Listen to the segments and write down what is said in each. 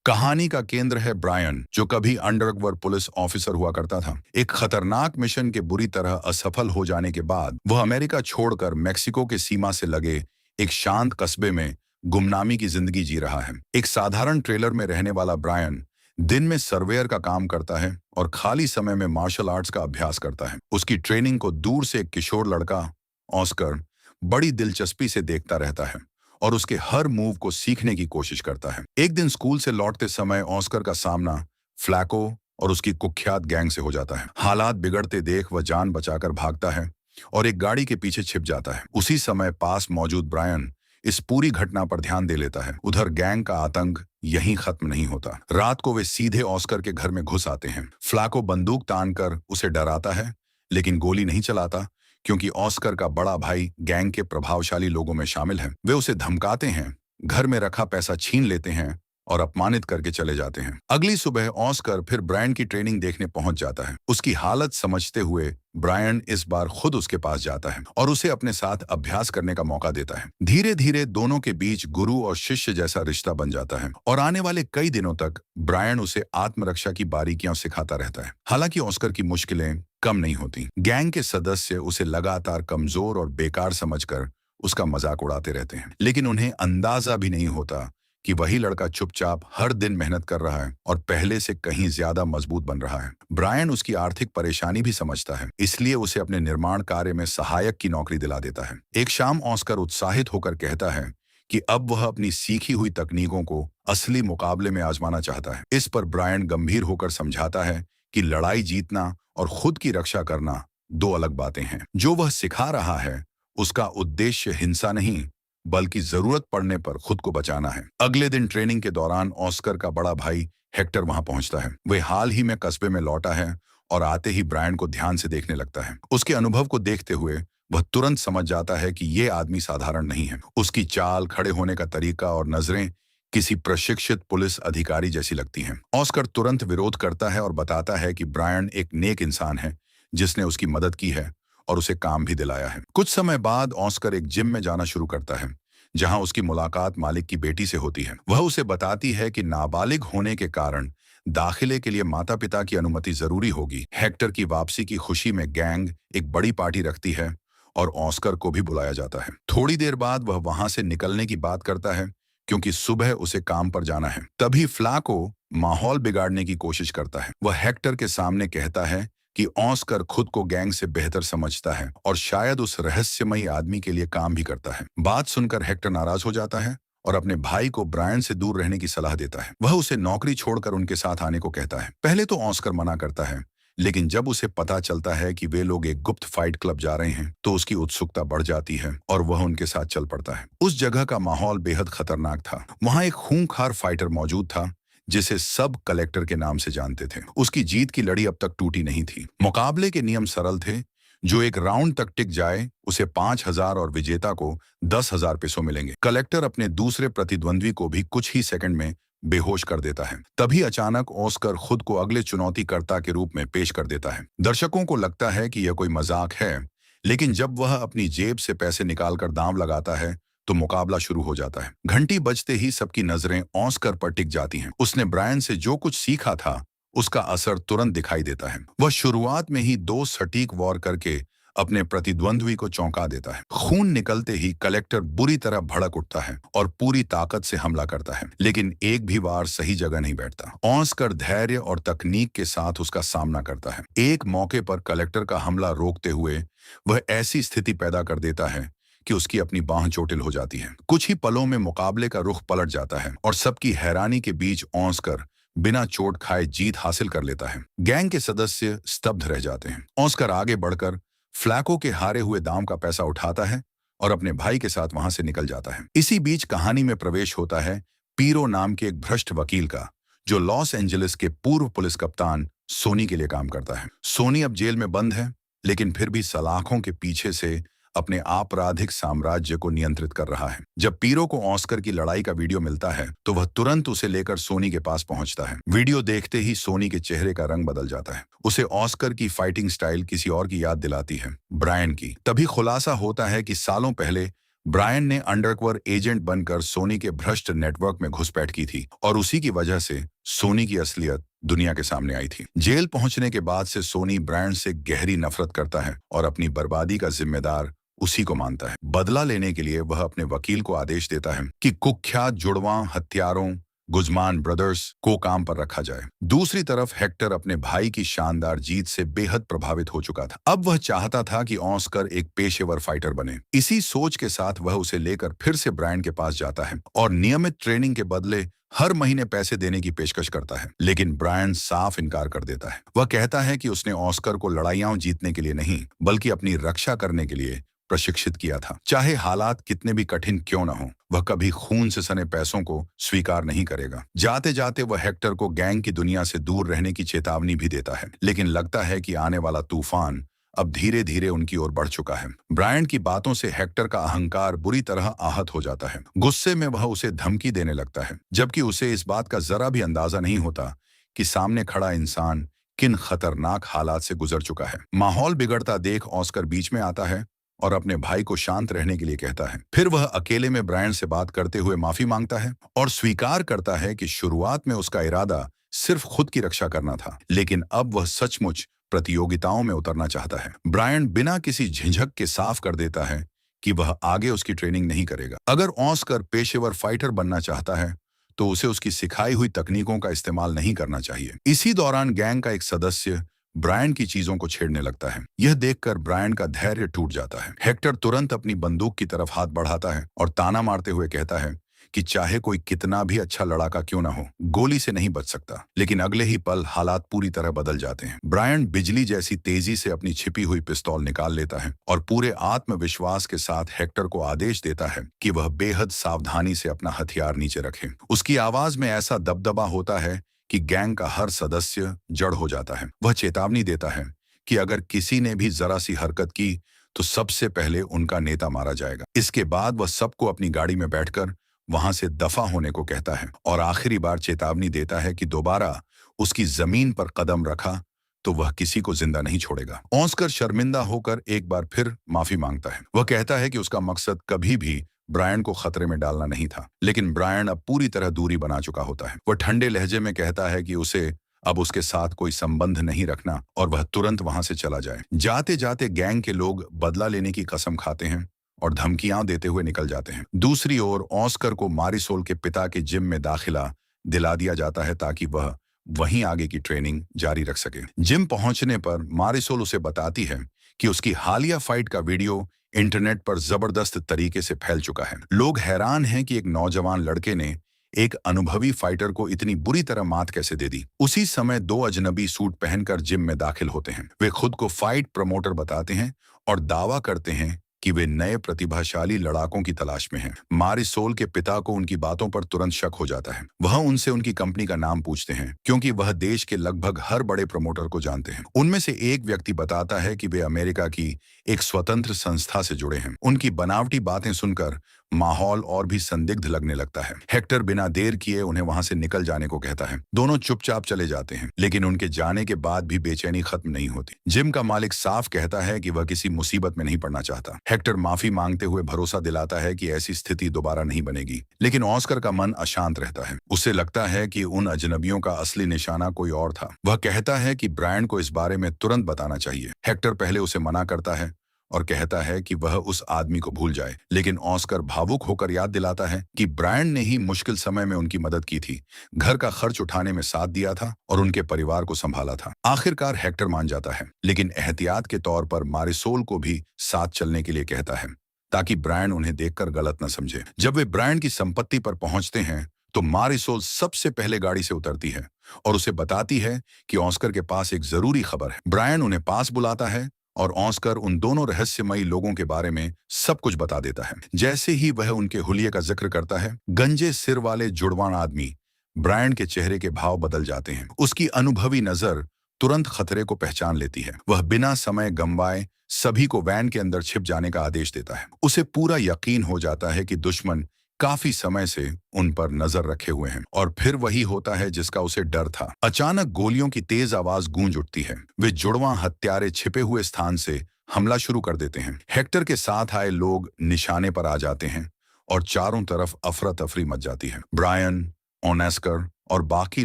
कहानी का केंद्र है ब्रायन, जो कभी अंडरकवर पुलिस ऑफिसर हुआ करता था। एक खतरनाक मिशन के बुरी तरह असफल हो जाने के बाद वह अमेरिका छोड़कर मेक्सिको के सीमा से लगे एक शांत कस्बे में गुमनामी की जिंदगी जी रहा है। एक साधारण ट्रेलर में रहने वाला ब्रायन दिन में सर्वेयर का काम करता है और खाली समय में मार्शल आर्ट्स का अभ्यास करता है। उसकी ट्रेनिंग को दूर से एक किशोर लड़का ऑस्कर बड़ी दिलचस्पी से देखता रहता है और उसके हर मूव को सीखने की कोशिश करता है। एक दिन स्कूल से लौटते समय ऑस्कर का सामना फ्लैको और उसकी कुख्यात गैंग से हो जाता है। हालात बिगड़ते देख वह जान बचाकर भागता है और एक गाड़ी के पीछे छिप जाता है। उसी समय पास मौजूद ब्रायन इस पूरी घटना पर ध्यान दे लेता है। उधर गैंग का आतंक यहीं खत्म नहीं होता। रात को वे सीधे ऑस्कर के घर में घुस आते हैं। फ्लैको बंदूक तानकर उसे डराता है, लेकिन गोली नहीं चलाता, क्योंकि ऑस्कर का बड़ा भाई गैंग के प्रभावशाली लोगों में शामिल है। वे उसे धमकाते हैं, घर में रखा पैसा छीन लेते हैं और अपमानित करके चले जाते हैं। अगली सुबह ऑस्कर फिर ब्रायन की ट्रेनिंग देखने पहुंच जाता है। उसकी हालत समझते हुए ब्रायन इस बार खुद उसके पास जाता है और उसे अपने साथ अभ्यास करने का मौका देता है। धीरे धीरे दोनों के बीच गुरु और शिष्य जैसा रिश्ता बन जाता है और आने वाले कई दिनों तक ब्रायन उसे आत्मरक्षा की बारीकियां सिखाता रहता है। हालांकि ऑस्कर की मुश्किलें कम नहीं होती। गैंग के सदस्य उसे लगातार कमजोर और बेकार समझकर उसका मजाक उड़ाते रहते हैं, लेकिन उन्हें अंदाजा भी नहीं होता कि वही लड़का चुपचाप हर दिन मेहनत कर रहा है और पहले से कहीं ज्यादा मजबूत बन रहा है। ब्रायन उसकी आर्थिक परेशानी भी समझता है, इसलिए उसे अपने निर्माण कार्य में सहायक की नौकरी दिला देता है। एक शाम ऑस्कर उत्साहित होकर कहता है कि अब वह अपनी सीखी हुई तकनीकों को असली मुकाबले में आजमाना चाहता है। इस पर ब्रायन गंभीर होकर समझाता है कि लड़ाई जीतना और खुद की रक्षा करना दो अलग बातें हैं। जो वह सिखा रहा है उसका उद्देश्य हिंसा नहीं, बल्कि जरूरत पड़ने पर खुद को बचाना है। अगले दिन ट्रेनिंग के दौरान ऑस्कर का बड़ा भाई हेक्टर वहां पहुंचता है। वह हाल ही में कस्बे में लौटा है और आते ही ब्रायन को ध्यान से देखने लगता है। उसके अनुभव को देखते हुए वह तुरंत समझ जाता है कि यह आदमी साधारण नहीं है। उसकी चाल, खड़े होने का तरीका और नजरें किसी प्रशिक्षित पुलिस अधिकारी जैसी लगती हैं। ऑस्कर तुरंत विरोध करता है और बताता है कि ब्रायन एक नेक इंसान है जिसने उसकी मदद की है और उसे काम भी दिलाया है। कुछ समय बाद ऑस्कर एक जिम में जाना शुरू करता है, जहां उसकी मुलाकात मालिक की बेटी से होती है। वह उसे बताती है कि नाबालिग होने के कारण दाखिले के लिए माता पिता की अनुमति जरूरी होगी। हेक्टर की वापसी की खुशी में गैंग एक बड़ी पार्टी रखती है और ऑस्कर को भी बुलाया जाता है। थोड़ी देर बाद वह वहां से निकलने की बात करता है, क्योंकि सुबह उसे काम पर जाना है। तभी फ्लैको माहौल बिगाड़ने की कोशिश करता है। वह हेक्टर के सामने कहता है कि ऑस्कर खुद को गैंग से बेहतर समझता है और शायद उस रहस्यमयी आदमी के लिए काम भी करता है। बात सुनकर हेक्टर नाराज हो जाता है और अपने भाई को ब्रायन से दूर रहने की सलाह देता है। वह उसे नौकरी छोड़कर उनके साथ आने को कहता है। पहले तो ऑस्कर मना करता है, लेकिन जब उसे पता चलता है कि वे लोग एक गुप्त फाइट क्लब जा रहे हैं, तो उसकी उत्सुकता बढ़ जाती है और वह उनके साथ चल पड़ता है। उस जगह का माहौल बेहद खतरनाक था। वहां एक खूंखार फाइटर मौजूद था जिसे सब कलेक्टर के नाम से जानते थे। उसकी जीत की लड़ी अब तक टूटी नहीं थी। मुकाबले के नियम सरल थे। जो एक राउंड तक टिक जाए उसे 5,000 और विजेता को 10,000 पैसों मिलेंगे। कलेक्टर अपने दूसरे प्रतिद्वंद्वी को भी कुछ ही सेकंड में बेहोश कर देता है। तभी अचानक ऑस्कर खुद को अगले चुनौतीकर्ता के रूप में पेश कर देता है। दर्शकों को लगता है कि यह कोई मजाक है, लेकिन जब वह अपनी जेब से पैसे निकालकर दांव लगाता है तो मुकाबला शुरू हो जाता है। घंटी बजते ही सबकी नजरें ऑस्कर पर टिक जाती हैं। उसने ब्रायन से जो कुछ सीखा था उसका असर तुरंत दिखाई देता है। वह शुरुआत में ही 2 सटीक वॉर करके अपने प्रतिद्वंद्वी को चौंका देता है। खून निकलते ही कलेक्टर बुरी तरह भड़क उठता है और पूरी ताकत से हमला करता है, लेकिन एक भी वार सही जगह नहीं बैठता। ऑस्कर धैर्य और तकनीक के साथ उसका सामना करता है। एक मौके पर कलेक्टर का हमला रोकते हुए वह ऐसी स्थिति पैदा कर देता है कि उसकी अपनी बांह चोटिल हो जाती है। कुछ ही पलों में मुकाबले का रुख पलट जाता है और सबकी हैरानी के बीच ऑस्कर बिना चोट खाए जीत हासिल कर लेता है। गैंग के सदस्य स्तब्ध रह जाते हैं। ऑस्कर आगे बढ़कर फ्लैको के हारे हुए दाम का पैसा उठाता है और अपने भाई के साथ वहां से निकल जाता है। इसी बीच कहानी में प्रवेश होता है पीरो नाम के एक भ्रष्ट वकील का, जो लॉस एंजलिस के पूर्व पुलिस कप्तान सोनी के लिए काम करता है। सोनी अब जेल में बंद है, लेकिन फिर भी सलाखों के पीछे से अपने आपराधिक साम्राज्य को नियंत्रित कर रहा है। जब पीरो को ऑस्कर की लड़ाई का वीडियो मिलता है तो वह तुरंत उसे लेकर सोनी के पास पहुंचता है। वीडियो देखते ही सोनी के चेहरे का रंग बदल जाता है। उसे ऑस्कर की फाइटिंग स्टाइल किसी और की याद दिलाती है, ब्रायन की। तभी खुलासा होता है कि सालों पहले ब्रायन ने अंडरकवर एजेंट बनकर सोनी के भ्रष्ट नेटवर्क में घुसपैठ की थी और उसी की वजह से सोनी की असलियत दुनिया के सामने आई थी। जेल पहुंचने के बाद से सोनी ब्रायन से गहरी नफरत करता है और अपनी बर्बादी का जिम्मेदार उसी को मानता है। बदला लेने के लिए वह अपने वकील को आदेश देता है कि कुख्यात जुड़वां हत्यारों गुजमान ब्रदर्स को काम पर रखा जाए। दूसरी तरफ हेक्टर अपने भाई की शानदार जीत से बेहद प्रभावित हो चुका था। अब वह चाहता था कि ऑस्कर एक पेशेवर फाइटर बने। इसी सोच के साथ वह उसे लेकर फिर से ब्रायन के पास जाता है और नियमित ट्रेनिंग के बदले हर महीने पैसे देने की पेशकश करता है, लेकिन ब्रायन साफ इनकार कर देता है। वह कहता है कि उसने ऑस्कर को लड़ाइयां जीतने के लिए नहीं बल्कि अपनी रक्षा करने के लिए प्रशिक्षित किया था। चाहे हालात कितने भी कठिन क्यों न हो, वह कभी खून से सने पैसों को स्वीकार नहीं करेगा। जाते जाते वह हेक्टर को गैंग की दुनिया से दूर रहने की चेतावनी भी देता है, लेकिन लगता है कि आने वाला तूफान अब धीरे धीरे उनकी ओर बढ़ चुका है। ब्रायन की बातों से हेक्टर का अहंकार बुरी तरह आहत हो जाता है। गुस्से में वह उसे धमकी देने लगता है, जबकि उसे इस बात का जरा भी अंदाजा नहीं होता कि सामने खड़ा इंसान किन खतरनाक हालात से गुजर चुका है। माहौल बिगड़ता देख ऑस्कर बीच में आता है और अपने भाई को शांत रहने के लिए कहता है। फिर वह अकेले में ब्रायन से बात करते हुए माफी मांगता है और स्वीकार करता है कि शुरुआत में उसका इरादा सिर्फ खुद की रक्षा करना था, लेकिन अब वह सचमुच प्रतियोगिताओं में उतरना चाहता है। ब्रायन बिना किसी झिझक के साफ कर देता है कि वह आगे उसकी ट्रेनिंग नहीं करेगा। अगर ऑस्कर पेशेवर फाइटर बनना चाहता है तो उसे उसकी सिखाई हुई तकनीकों का इस्तेमाल नहीं करना चाहिए। इसी दौरान गैंग का एक सदस्य ब्रायन की चीजों को छेड़ने लगता है। यह देखकर ब्रायन का धैर्य टूट जाता है। हेक्टर तुरंत अपनी बंदूक की तरफ हाथ बढ़ाता है और ताना मारते हुए कहता है कि चाहे कोई कितना भी अच्छा लड़ाका क्यों ना हो, गोली से नहीं बच सकता। लेकिन अगले ही पल हालात पूरी तरह बदल जाते हैं। ब्रायन बिजली जैसी तेजी से अपनी छिपी हुई पिस्तौल निकाल लेता है और पूरे आत्मविश्वास के साथ हेक्टर को आदेश देता है कि वह बेहद सावधानी से अपना हथियार नीचे रखे। उसकी आवाज में ऐसा दबदबा होता है कि गैंग का हर सदस्य जड़ हो जाता है। वह चेतावनी देता है कि अगर किसी ने भी जरा सी हरकत की तो सबसे पहले उनका नेता मारा जाएगा। इसके बाद वह सबको अपनी गाड़ी में बैठकर वहां से दफा होने को कहता है और आखिरी बार चेतावनी देता है कि दोबारा उसकी जमीन पर कदम रखा तो वह किसी को जिंदा नहीं छोड़ेगा। ऑस्कर शर्मिंदा होकर एक बार फिर माफी मांगता है। वह कहता है कि उसका मकसद कभी भी ब्रायन को खतरे में डालना नहीं था, लेकिन ब्रायन अब पूरी तरह दूरी बना चुका होता है। वह ठंडे लहजे में कहता है कि उसे अब उसके साथ कोई संबंध नहीं रखना और वह तुरंत वहां से चला जाए। जाते जाते गैंग के लोग बदला लेने की कसम खाते हैं और धमकियां देते हुए निकल जाते हैं। दूसरी ओर ऑस्कर को मारिसोल के पिता के जिम में दाखिला दिला दिया जाता है ताकि वह वहीं आगे की ट्रेनिंग जारी रख सके। जिम पहुंचने पर मारिसोल उसे बताती है कि उसकी हालिया फाइट का वीडियो इंटरनेट पर जबरदस्त तरीके से फैल चुका है। लोग हैरान हैं कि एक नौजवान लड़के ने एक अनुभवी फाइटर को इतनी बुरी तरह मात कैसे दे दी। उसी समय दो अजनबी सूट पहनकर जिम में दाखिल होते हैं। वे खुद को फाइट प्रमोटर बताते हैं और दावा करते हैं कि वे नए प्रतिभाशाली लड़ाकों की तलाश में हैं। मारिसोल के पिता को उनकी बातों पर तुरंत शक हो जाता है। वह उनसे उनकी कंपनी का नाम पूछते हैं क्योंकि वह देश के लगभग हर बड़े प्रमोटर को जानते हैं। उनमें से एक व्यक्ति बताता है कि वे अमेरिका की एक स्वतंत्र संस्था से जुड़े हैं। उनकी बनावटी बातें सुनकर माहौल और भी संदिग्ध लगने लगता है। हेक्टर बिना देर किए उन्हें वहां से निकल जाने को कहता है। दोनों चुपचाप चले जाते हैं, लेकिन उनके जाने के बाद भी बेचैनी खत्म नहीं होती। जिम का मालिक साफ कहता है कि वह किसी मुसीबत में नहीं पड़ना चाहता। हेक्टर माफी मांगते हुए भरोसा दिलाता है कि ऐसी स्थिति दोबारा नहीं बनेगी, लेकिन ऑस्कर का मन अशांत रहता है। उसे लगता है कि उन अजनबियों का असली निशाना कोई और था। वह कहता है कि ब्रायन को इस बारे में तुरंत बताना चाहिए। हेक्टर पहले उसे मना करता है और कहता है कि वह उस आदमी को भूल जाए, लेकिन ऑस्कर भावुक होकर याद दिलाता है कि ब्रायन ने ही मुश्किल समय में उनकी मदद की थी, घर का खर्च उठाने में साथ दिया था और उनके परिवार को संभाला था। आखिरकार हेक्टर मान जाता है, लेकिन एहतियात के तौर पर मारिसोल को भी साथ चलने के लिए कहता है ताकि ब्रायन उन्हें देखकर गलत न समझे। जब वे ब्रायन की संपत्ति पर पहुंचते हैं तो मारिसोल सबसे पहले गाड़ी से उतरती है और उसे बताती है कि ऑस्कर के पास एक जरूरी खबर है। ब्रायन उन्हें पास बुलाता है और ऑस्कर उन दोनों रहस्यमयी लोगों के बारे में सब कुछ बता देता है। जैसे ही वह उनके हुलिये का जिक्र करता है, गंजे सिर वाले जुड़वां आदमी ब्रायन के चेहरे के भाव बदल जाते हैं। उसकी अनुभवी नजर तुरंत खतरे को पहचान लेती है। वह बिना समय गंवाए सभी को वैन के अंदर छिप जाने का आदेश देता है। उसे पूरा यकीन हो जाता है कि दुश्मन काफी समय से उन पर नजर रखे हुए हैं और फिर वही होता है जिसका उसे डर था। अचानक गोलियों की तेज आवाज गूंज उठती है। वे जुड़वां हत्यारे छिपे हुए स्थान से हमला शुरू कर देते हैं। हेक्टर के साथ आए लोग निशाने पर आ जाते हैं और चारों तरफ अफरा तफरी मच जाती है। ब्रायन, ओनेस्कर और बाकी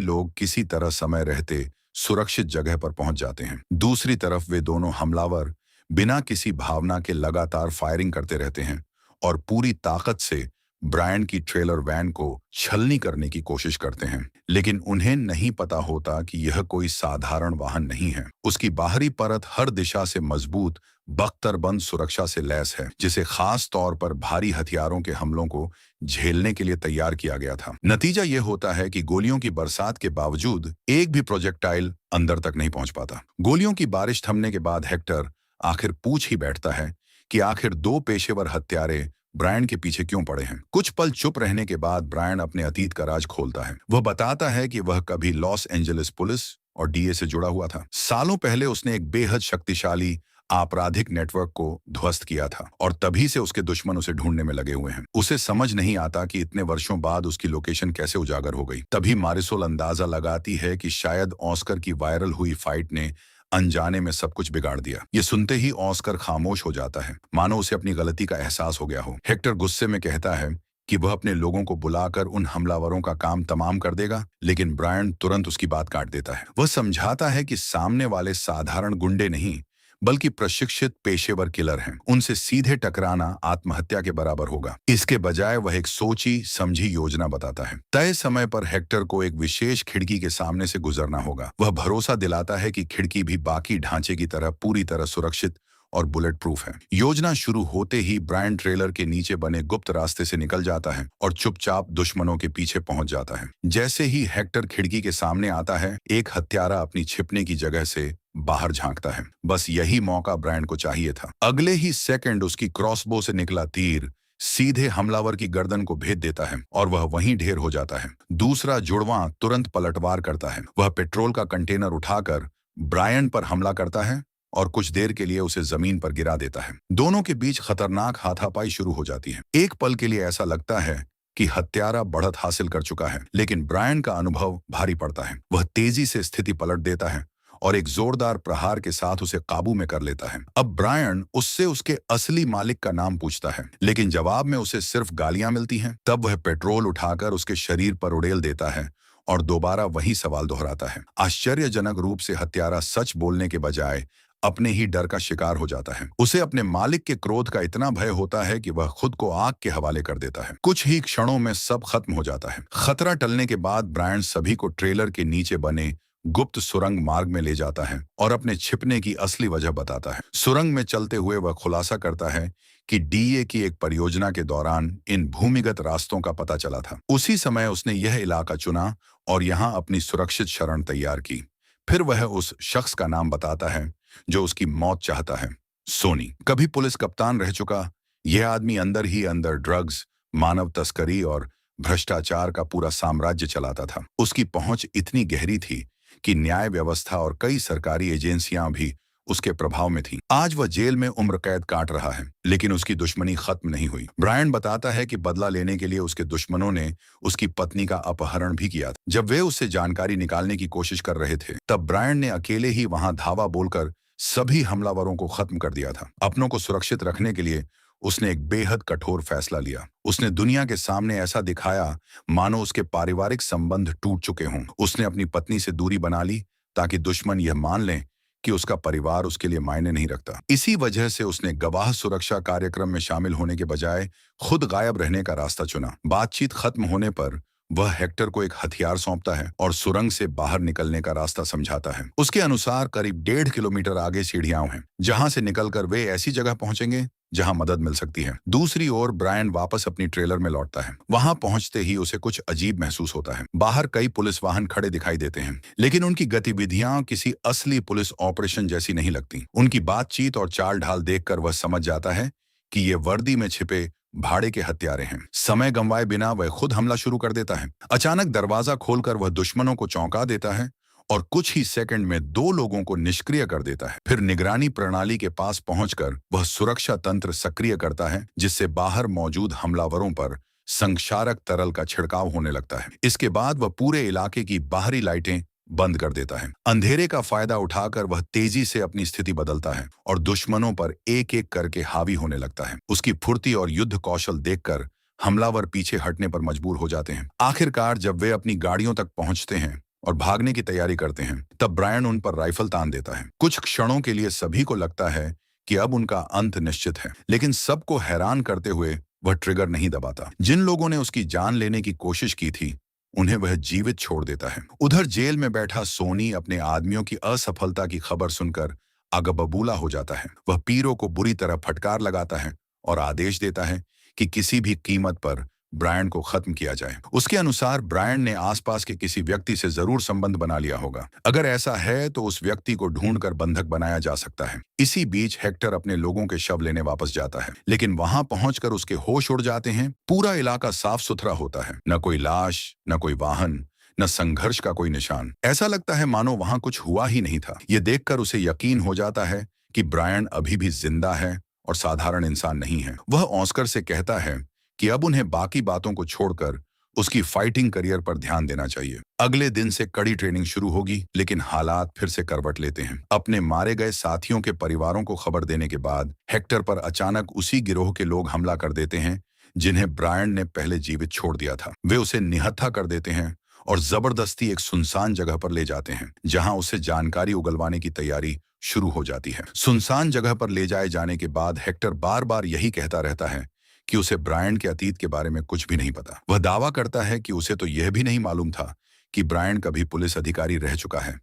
लोग किसी तरह समय रहते सुरक्षित जगह पर पहुंच जाते हैं। दूसरी तरफ वे दोनों हमलावर बिना किसी भावना के लगातार फायरिंग करते रहते हैं और पूरी ताकत से ब्रायन की ट्रेलर वैन को छलनी करने की कोशिश करते हैं। लेकिन उन्हें नहीं पता होता कि यह कोई साधारण वाहन नहीं है। उसकी बाहरी परत हर दिशा से मजबूत बख्तरबंद सुरक्षा से लैस है, जिसे खास तौर पर भारी हथियारों के हमलों को झेलने के लिए तैयार किया गया था। नतीजा यह होता है कि गोलियों की बरसात के बावजूद एक भी प्रोजेक्टाइल अंदर तक नहीं पहुंच पाता। गोलियों की बारिश थमने के बाद हेक्टर आखिर पूछ ही बैठता है कि आखिर दो पेशेवर हत्यारे ब्रायन के पीछे क्यों पड़े हैं। कुछ पल चुप रहने के बाद ब्रायन अपने अतीत का राज खोलता है। वह बताता है कि वह कभी लॉस एंजलिस पुलिस और डीए से जुड़ा हुआ था। सालों पहले उसने एक बेहद शक्तिशाली आपराधिक नेटवर्क को ध्वस्त किया था और तभी से उसके दुश्मन उसे ढूंढने में लगे हुए हैं। उसे समझ नहीं आता कि इतने वर्षों बाद उसकी लोकेशन कैसे उजागर हो गई। तभी मारिसोल अंदाजा लगाती है कि शायद ऑस्कर की वायरल हुई फाइट ने अनजाने में सब कुछ बिगाड़ दिया। ये सुनते ही ऑस्कर खामोश हो जाता है, मानो उसे अपनी गलती का एहसास हो गया हो। हेक्टर गुस्से में कहता है कि वह अपने लोगों को बुलाकर उन हमलावरों का काम तमाम कर देगा, लेकिन ब्रायन तुरंत उसकी बात काट देता है। वह समझाता है कि सामने वाले साधारण गुंडे नहीं बल्कि प्रशिक्षित पेशेवर किलर हैं। उनसे सीधे टकराना आत्महत्या के बराबर होगा। इसके बजाय वह एक सोची समझी योजना बताता है। तय समय पर हेक्टर को एक विशेष खिड़की के सामने से गुजरना होगा। वह भरोसा दिलाता है कि खिड़की भी बाकी ढांचे की तरह पूरी तरह सुरक्षित और बुलेट प्रूफ है। योजना शुरू होते ही ब्रायन ट्रेलर के नीचे बने गुप्त रास्ते से निकल जाता है और चुपचाप दुश्मनों के पीछे पहुंच जाता है। जैसे ही हेक्टर खिड़की के सामने आता है, एक हत्यारा अपनी छिपने की जगह से बाहर झांकता है। बस यही मौका ब्रायन को चाहिए था। अगले ही सेकंड उसकी क्रॉसबो से निकला तीर सीधे हमलावर की गर्दन को भेद देता है और वह वहीं ढेर हो जाता है। दूसरा जुड़वां तुरंत पलटवार करता है। वह पेट्रोल का कंटेनर उठाकर ब्रायन पर हमला करता है और कुछ देर के लिए उसे जमीन पर गिरा देता है। दोनों के बीच खतरनाक हाथापाई शुरू हो जाती है। एक पल के लिए ऐसा लगता है कि हत्यारा बढ़त हासिल कर चुका है, लेकिन ब्रायन का अनुभव भारी पड़ता है। वह तेजी से स्थिति पलट देता है और एक जोरदार प्रहार के साथ उसे काबू में कर लेता है। अब ब्रायन उससे उसके असली मालिक का नाम पूछता है, लेकिन जवाब में उसे सिर्फ गालियां मिलती हैं। तब वह पेट्रोल उठाकर उसके शरीर पर उड़ेल देता है और दोबारा वही सवाल दोहराता है। आश्चर्यजनक रूप से हत्यारा सच बोलने के बजाय अपने ही डर का शिकार हो जाता है। उसे अपने मालिक के क्रोध का इतना भय होता है कि वह खुद को आग के हवाले कर देता है। कुछ ही क्षणों में सब खत्म हो जाता है। खतरा टलने के बाद ब्रायन सभी को ट्रेलर के नीचे बने गुप्त सुरंग मार्ग में ले जाता है और अपने छिपने की असली वजह बताता है। सुरंग में चलते हुए वह खुलासा करता है कि डीए की एक परियोजना के दौरान इन भूमिगत रास्तों का पता चला था। उसी समय उसने यह इलाका चुना और यहाँ अपनी सुरक्षित शरण तैयार की। फिर वह उस शख्स का नाम बताता है जो उसकी मौत चाहता है, सोनी। कभी पुलिस कप्तान रह चुका यह आदमी अंदर ही अंदर ड्रग्स, मानव तस्करी और भ्रष्टाचार का पूरा साम्राज्य चलाता था। उसकी पहुंच इतनी गहरी थी कि न्याय व्यवस्था और कई सरकारी एजेंसियां भी उसके प्रभाव में थीं। आज वह जेल में उम्र कैद काट रहा है, लेकिन उसकी दुश्मनी खत्म नहीं हुई। ब्रायन बताता है कि बदला लेने के लिए उसके दुश्मनों ने उसकी पत्नी का अपहरण भी किया था। जब वे उससे जानकारी निकालने की कोशिश कर रहे थे, तब ब्रायन ने अकेले ही वहां धावा बोलकर सभी हमलावरों को खत्म कर दिया था। अपनों को सुरक्षित रखने के लिए उसने एक बेहद कठोर फैसला लिया। उसने दुनिया के सामने ऐसा दिखाया मानो उसके पारिवारिक संबंध टूट चुके हों। उसने अपनी पत्नी से दूरी बना ली ताकि दुश्मन यह मान लें कि उसका परिवार उसके लिए मायने नहीं रखता। इसी वजह से उसने गवाह सुरक्षा कार्यक्रम में शामिल होने के बजाय खुद गायब रहने का रास्ता चुना। बातचीत खत्म होने पर वह हेक्टर को एक हथियार सौंपता है और सुरंग से बाहर निकलने का रास्ता समझाता है। उसके अनुसार करीब 1.5 किलोमीटर आगे सीढ़ियां हैं, जहां से निकलकर वे ऐसी जगह पहुंचेंगे जहां मदद मिल सकती है। दूसरी ओर ब्रायन वापस अपनी ट्रेलर में लौटता है। वहां पहुंचते ही उसे कुछ अजीब महसूस होता है। बाहर कई पुलिस वाहन खड़े दिखाई देते हैं, लेकिन उनकी गतिविधियां किसी असली पुलिस ऑपरेशन जैसी नहीं लगती। उनकी बातचीत और चाल ढाल देखकर वह समझ जाता है कि ये वर्दी में छिपे भाड़े के हत्यारे हैं। समय गंवाए बिना वह खुद हमला शुरू कर देता है। अचानक दरवाजा खोलकर वह दुश्मनों को चौंका देता है और कुछ ही सेकंड में 2 लोगों को निष्क्रिय कर देता है। फिर निगरानी प्रणाली के पास पहुंचकर वह सुरक्षा तंत्र सक्रिय करता है, जिससे बाहर मौजूद हमलावरों पर संक्षारक तरल का छिड़काव होने लगता है। इसके बाद वह पूरे इलाके की बाहरी लाइटें बंद कर देता है। अंधेरे का फायदा उठाकर वह तेजी से अपनी स्थिति बदलता है और दुश्मनों पर एक एक करके हावी होने लगता है। उसकी फुर्ती और युद्ध कौशल देखकर हमलावर पीछे हटने पर मजबूर हो जाते हैं। आखिरकार जब वे अपनी गाड़ियों तक पहुंचते हैं और भागने की तैयारी करते हैं, तब ब्रायन उन पर राइफल तान देता है। कुछ क्षणों के लिए सभी को लगता है कि अब उनका अंत निश्चित है, लेकिन सबको हैरान करते हुए वह ट्रिगर नहीं दबाता। जिन लोगों ने उसकी जान लेने की कोशिश की थी, उन्हें वह जीवित छोड़ देता है। उधर जेल में बैठा सोनी अपने आदमियों की असफलता की खबर सुनकर आगबबूला हो जाता है। वह पीरो को बुरी तरह फटकार लगाता है और आदेश देता है कि किसी भी कीमत पर ब्रायन को खत्म किया जाए। उसके अनुसार ब्रायन ने आसपास के किसी व्यक्ति से जरूर संबंध बना लिया होगा। अगर ऐसा है तो उस व्यक्ति को ढूंढकर बंधक बनाया जा सकता है। इसी बीच हेक्टर अपने लोगों के शव लेने वापस जाता है, लेकिन वहां पहुंचकर उसके होश उड़ जाते हैं। पूरा इलाका साफ सुथरा होता है, न कोई लाश, न कोई वाहन, न संघर्ष का कोई निशान। ऐसा लगता है मानो वहां कुछ हुआ ही नहीं था। ये देखकर उसे यकीन हो जाता है कि ब्रायन अभी भी जिंदा है और साधारण इंसान नहीं है। वह ऑस्कर से कहता है कि अब उन्हें बाकी बातों को छोड़कर उसकी फाइटिंग करियर पर ध्यान देना चाहिए। अगले दिन से कड़ी ट्रेनिंग शुरू होगी, लेकिन हालात फिर से करवट लेते हैं। अपने मारे गए साथियों के परिवारों को खबर देने के बाद हेक्टर पर अचानक उसी गिरोह के लोग हमला कर देते हैं जिन्हें ब्रायन ने पहले जीवित छोड़ दिया था। वे उसे निहत्था कर देते हैं और जबरदस्ती एक सुनसान जगह पर ले जाते हैं, जहां उसे जानकारी उगलवाने की तैयारी शुरू हो जाती है। सुनसान जगह पर ले जाए जाने के बाद हेक्टर बार बार यही कहता रहता है कि उसे ब्रायन के अतीत के बारे में कुछ भी नहीं पता। वह दावा करता है कि उसे तो यह भी नहीं मालूम था कि ब्रायन कभी पुलिस अधिकारी रह चुका है।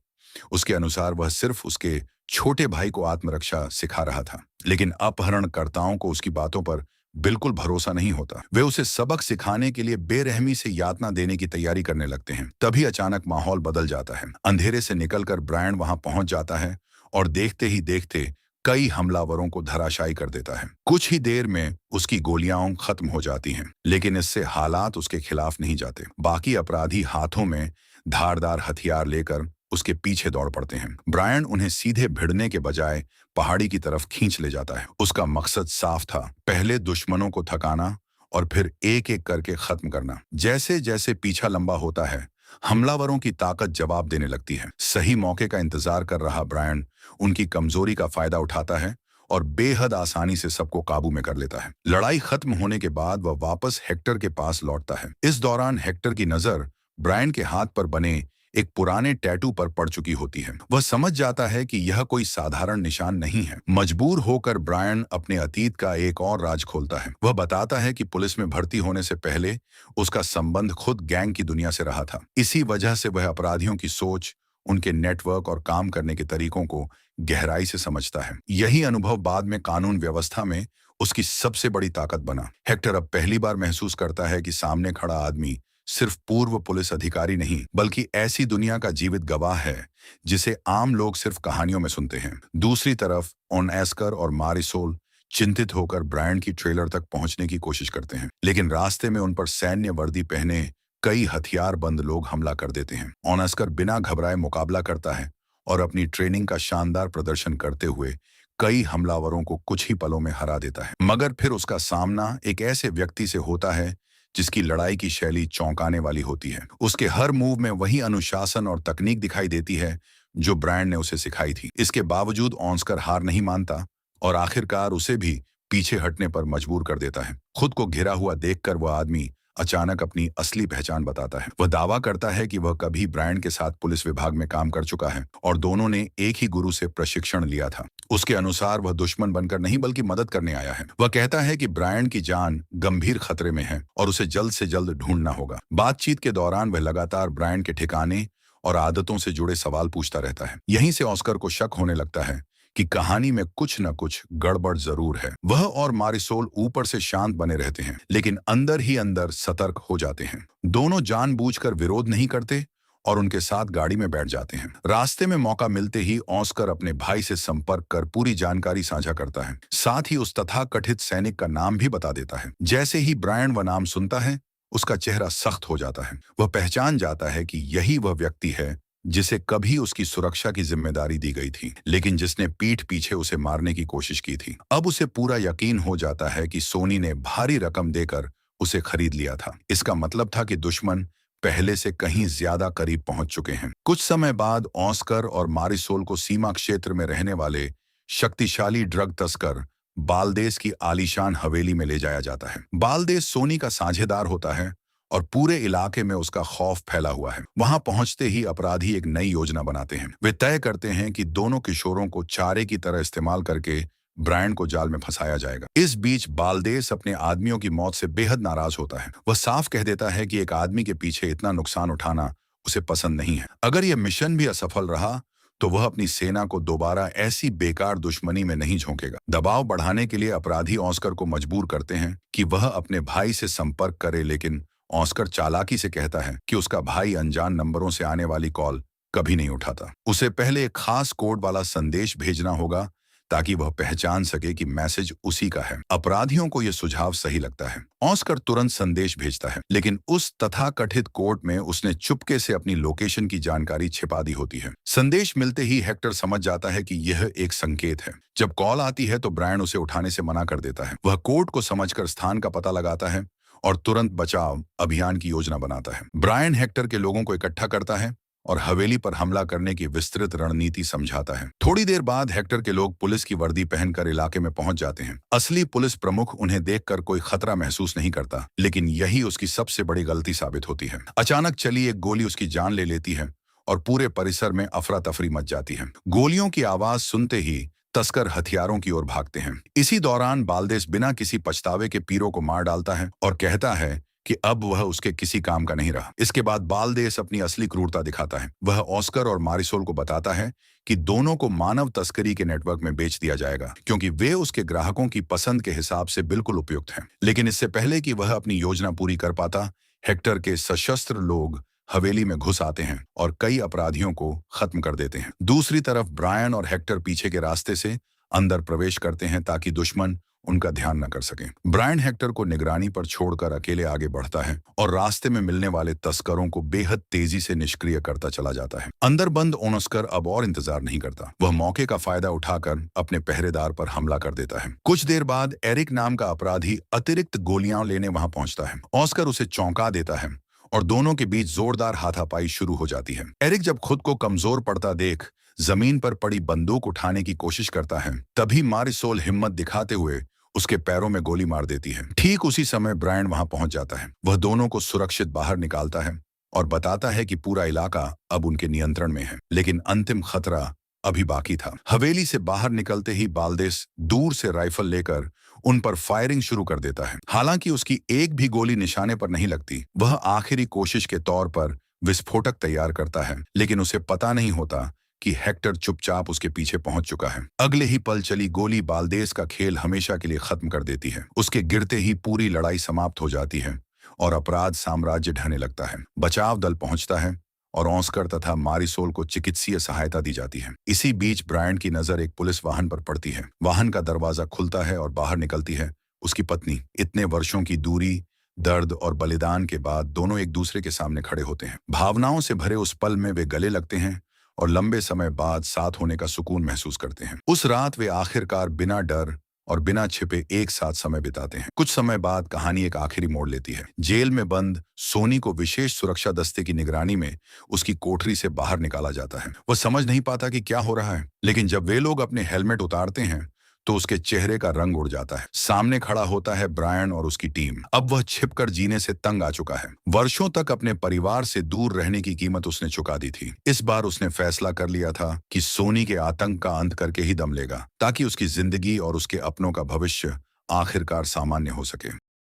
उसके अनुसार वह सिर्फ उसके छोटे भाई को आत्मरक्षा सिखा रहा था, लेकिन अपहरणकर्ताओं को उसकी बातों पर बिल्कुल भरोसा नहीं होता। वे उसे सबक सिखाने के लिए बेरहमी से यातना देने की तैयारी करने लगते हैं। तभी अचानक माहौल बदल जाता है। अंधेरे से निकलकर ब्रायन वहां पहुंच जाता है और देखते ही देखते कई हमलावरों को धराशायी कर देता है। कुछ ही देर में उसकी गोलियां खत्म हो जाती हैं, लेकिन इससे हालात उसके खिलाफ नहीं जाते। बाकी अपराधी हाथों में धारदार हथियार लेकर उसके पीछे दौड़ पड़ते हैं। ब्रायन उन्हें सीधे भिड़ने के बजाय पहाड़ी की तरफ खींच ले जाता है। उसका मकसद साफ था, पहले दुश्मनों को थकाना और फिर एक एक करके खत्म करना। जैसे जैसे पीछा लंबा होता है, हमलावरों की ताकत जवाब देने लगती है। सही मौके का इंतजार कर रहा ब्रायन उनकी कमजोरी का फायदा उठाता है और बेहद आसानी से सबको काबू में कर लेता है। लड़ाई खत्म होने के बाद वह वापस हेक्टर के पास लौटता है। इस दौरान हेक्टर की नजर ब्रायन के हाथ पर बने एक पुराने टैटू पर पड़ चुकी होती है। वह समझ जाता है कि यह कोई साधारण निशान नहीं है। मजबूर होकर ब्रायन अपने अतीत का एक और राज खोलता है। वह बताता है कि पुलिस में भर्ती होने से पहले उसका संबंध खुद गैंग की दुनिया से रहा था। इसी वजह से वह अपराधियों की सोच, उनके नेटवर्क और काम करने के तरीकों को गहराई से समझता है। यही अनुभव बाद में कानून व्यवस्था में उसकी सबसे बड़ी ताकत बना। हेक्टर अब पहली बार महसूस करता है कि सामने खड़ा आदमी सिर्फ पूर्व पुलिस अधिकारी नहीं, बल्कि ऐसी दुनिया का जीवित गवाह है जिसे आम लोग सिर्फ कहानियों में सुनते हैं। दूसरी तरफ ऑस्कर और मारिसोल चिंतित होकर ब्रायन की ट्रेलर तक पहुंचने की कोशिश करते हैं, लेकिन रास्ते में उन पर सैन्य वर्दी पहने कई हथियारबंद लोग हमला कर देते हैं। ऑस्कर बिना घबराए मुकाबला करता है और अपनी ट्रेनिंग का शानदार प्रदर्शन करते हुए कई हमलावरों को कुछ ही पलों में हरा देता है। मगर फिर उसका सामना एक ऐसे व्यक्ति से होता है जिसकी लड़ाई की शैली चौंकाने वाली होती है। उसके हर मूव में वही अनुशासन और तकनीक दिखाई देती है जो ब्रायन ने उसे सिखाई थी। इसके बावजूद ऑस्कर हार नहीं मानता और आखिरकार उसे भी पीछे हटने पर मजबूर कर देता है। खुद को घिरा हुआ देखकर वह आदमी अचानक अपनी असली पहचान बताता है। वह दावा करता है कि वह कभी ब्रायन के साथ पुलिस विभाग में काम कर चुका है और दोनों ने एक ही गुरु से प्रशिक्षण लिया था। उसके अनुसार वह दुश्मन बनकर नहीं बल्कि मदद करने आया है। वह कहता है कि ब्रायन की जान गंभीर खतरे में है और उसे जल्द से जल्द ढूंढना होगा। बातचीत के दौरान वह लगातार ब्रायन के ठिकाने और आदतों से जुड़े सवाल पूछता रहता है। यहीं से ऑस्कर को शक होने लगता है कि कहानी में कुछ न कुछ गड़बड़ जरूर है। वह और मारिसोल ऊपर से शांत बने रहते हैं, लेकिन अंदर ही अंदर सतर्क हो जाते हैं। दोनों जानबूझकर विरोध नहीं करते और उनके साथ गाड़ी में बैठ जाते हैं। रास्ते में मौका मिलते ही ऑस्कर अपने भाई से संपर्क कर पूरी जानकारी साझा करता है। साथ ही उस तथाकथित सैनिक का नाम भी बता देता है। जैसे ही ब्रायन वह नाम सुनता है, उसका चेहरा सख्त हो जाता है। वह पहचान जाता है कि यही वह व्यक्ति है जिसे कभी उसकी सुरक्षा की जिम्मेदारी दी गई थी, लेकिन जिसने पीठ पीछे उसे मारने की कोशिश की थी। अब उसे पूरा यकीन हो जाता है कि सोनी ने भारी रकम देकर उसे खरीद लिया था। इसका मतलब था कि दुश्मन पहले से कहीं ज्यादा करीब पहुंच चुके हैं। कुछ समय बाद ऑस्कर और मारिसोल को सीमा क्षेत्र में रहने वाले शक्तिशाली ड्रग तस्कर बालदेस की आलीशान हवेली में ले जाया जाता है। बालदेस सोनी का साझेदार होता है और पूरे इलाके में उसका खौफ फैला हुआ है। वहां पहुंचते ही अपराधी एक नई योजना बनाते हैं। वे तय करते हैं कि दोनों किशोरों को चारे की तरह इस्तेमाल करके ब्रायन को जाल में फंसाया जाएगा। इस बीच बालदेस अपने आदमियों की मौत से बेहद नाराज होता है। वह साफ कह देता है कि एक आदमी के पीछे इतना नुकसान उठाना उसे पसंद नहीं है। अगर यह मिशन भी असफल रहा तो वह अपनी सेना को दोबारा ऐसी बेकार दुश्मनी में नहीं झोंकेगा। दबाव बढ़ाने के लिए अपराधी ऑस्कर को मजबूर करते हैं कि वह अपने भाई से संपर्क करे, लेकिन ऑस्कर चालाकी से कहता है कि उसका भाई अनजान नंबरों से आने वाली कॉल कभी नहीं उठाता। उसे पहले एक खास कोड वाला संदेश भेजना होगा ताकि वह पहचान सके कि मैसेज उसी का है। अपराधियों को यह सुझाव सही लगता है। ऑस्कर तुरंत संदेश भेजता है, लेकिन उस तथाकथित कोड में उसने चुपके से अपनी लोकेशन की जानकारी छिपा दी होती है। संदेश मिलते ही हेक्टर समझ जाता है कि यह एक संकेत है। जब कॉल आती है तो ब्रायन उसे उठाने से मना कर देता है। वह कोड को समझकर स्थान का पता लगाता है और तुरंत बचाव अभियान की योजना बनाता है। ब्रायन हेक्टर के लोगों को इकट्ठा करता है और हवेली पर हमला करने की विस्तृत रणनीति समझाता है। थोड़ी देर बाद हेक्टर के लोग पुलिस की वर्दी पहनकर इलाके में पहुंच जाते हैं। असली पुलिस प्रमुख उन्हें देखकर कोई खतरा महसूस नहीं करता, लेकिन यही उसकी सबसे बड़ी गलती साबित होती है। अचानक चली एक गोली उसकी जान ले लेती है और पूरे परिसर में अफरा तफरी मच जाती है। गोलियों की आवाज सुनते ही तस्कर हथियारों की ओर भागते हैं। इसी दौरान बालदेस बिना किसी पछतावे के पीरो को मार डालता है और कहता है कि अब वह उसके किसी काम का नहीं रहा। इसके बाद बालदेस अपनी असली क्रूरता दिखाता है। वह ऑस्कर और मारिसोल को बताता है कि दोनों को मानव तस्करी के नेटवर्क में बेच दिया जाएगा, क्योंकि वे उसके ग्राहकों की पसंद के हिसाब से बिल्कुल उपयुक्त हैं। लेकिन इससे पहले कि वह अपनी योजना पूरी कर पाता, हेक्टर के सशस्त्र लोग हवेली में घुस आते हैं और कई अपराधियों को खत्म कर देते हैं। दूसरी तरफ ब्रायन और हेक्टर पीछे के रास्ते से अंदर प्रवेश करते हैं ताकि दुश्मन उनका ध्यान न कर सके। ब्रायन हेक्टर को निगरानी पर छोड़कर अकेले आगे बढ़ता है और रास्ते में मिलने वाले तस्करों को बेहद तेजी से निष्क्रिय करता चला जाता है। अंदर बंद ओनस्कर अब और इंतजार नहीं करता। वह मौके का फायदा उठाकर अपने पहरेदार पर हमला कर देता है। कुछ देर बाद एरिक नाम का अपराधी अतिरिक्त गोलियां लेने वहां पहुंचता है। ऑस्कर उसे चौंका देता है और दोनों के बीच जोरदार हाथापाई शुरू हो जाती है। एरिक जब खुद को कमजोर पड़ता देख जमीन पर पड़ी बंदूक उठाने की कोशिश करता है, तभी मारिसोल हिम्मत दिखाते हुए उसके पैरों में गोली मार देती है। ठीक उसी समय ब्रायन वहां पहुंच जाता है। वह दोनों को सुरक्षित बाहर निकालता है और बताता है कि पूरा इलाका अब उनके नियंत्रण में है, लेकिन अंतिम खतरा अभी बाकी था। हवेली से बाहर निकलते ही बालदेस दूर से राइफल लेकर उन पर फायरिंग शुरू कर देता है। हालांकि उसकी एक भी गोली निशाने पर नहीं लगती। वह आखिरी कोशिश के तौर पर विस्फोटक तैयार करता है, लेकिन उसे पता नहीं होता कि हेक्टर चुपचाप उसके पीछे पहुंच चुका है। अगले ही पल चली गोली बालदेस का खेल हमेशा के लिए खत्म कर देती है। उसके गिरते ही पूरी लड़ाई समाप्त हो जाती है और अपराध साम्राज्य ढहने लगता है। बचाव दल पहुंचता है और ऑस्कर तथा मारिसोल को चिकित्सीय सहायता दी जाती है। इसी बीच ब्रायन की नजर एक पुलिस वाहन पर पड़ती है। वाहन का दरवाजा खुलता है और बाहर निकलती है उसकी पत्नी। इतने वर्षों की दूरी, दर्द और बलिदान के बाद दोनों एक दूसरे के सामने खड़े होते हैं। भावनाओं से भरे उस पल में वे गले लगते हैं और लंबे समय बाद साथ होने का सुकून महसूस करते हैं। उस रात वे आखिरकार बिना डर और बिना छिपे एक साथ समय बिताते हैं। कुछ समय बाद कहानी एक आखिरी मोड़ लेती है। जेल में बंद सोनी को विशेष सुरक्षा दस्ते की निगरानी में उसकी कोठरी से बाहर निकाला जाता है। वह समझ नहीं पाता कि क्या हो रहा है, लेकिन जब वे लोग अपने हेलमेट उतारते हैं तो उसके चेहरे का रंग उड़ जाता है। सामने खड़ा होता है ब्रायन और उसकी टीम। अब वह छिपकर जीने से तंग आ चुका है। वर्षों तक अपने परिवार से दूर रहने की कीमत उसने चुका दी थी। इस बार उसने फैसला कर लिया था कि सोनी के आतंक का अंत करके ही दम लेगा, ताकि उसकी जिंदगी और उसके अपनों का भविष्य आखिरकार सामान्य हो सके।